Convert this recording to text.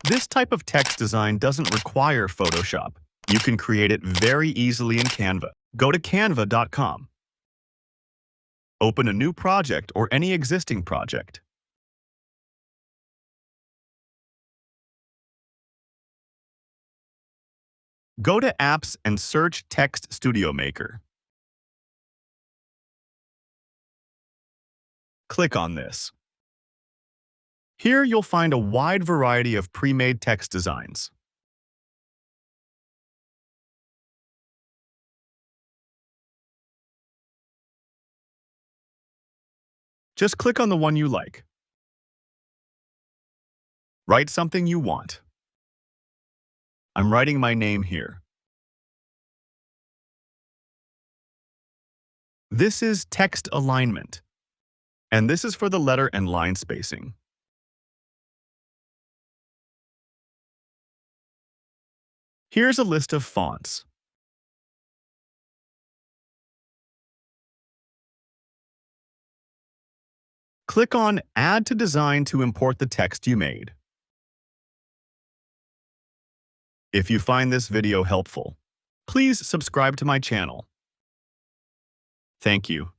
This type of text design doesn't require Photoshop. You can create it very easily in Canva. Go to canva.com. Open a new project or any existing project. Go to Apps and search Text Studio Maker. Click on this. Here you'll find a wide variety of pre-made text designs. Just click on the one you like. Write something you want. I'm writing my name here. This is text alignment, and this is for the letter and line spacing. Here's a list of fonts. Click on Add to Design to import the text you made. If you find this video helpful, please subscribe to my channel. Thank you.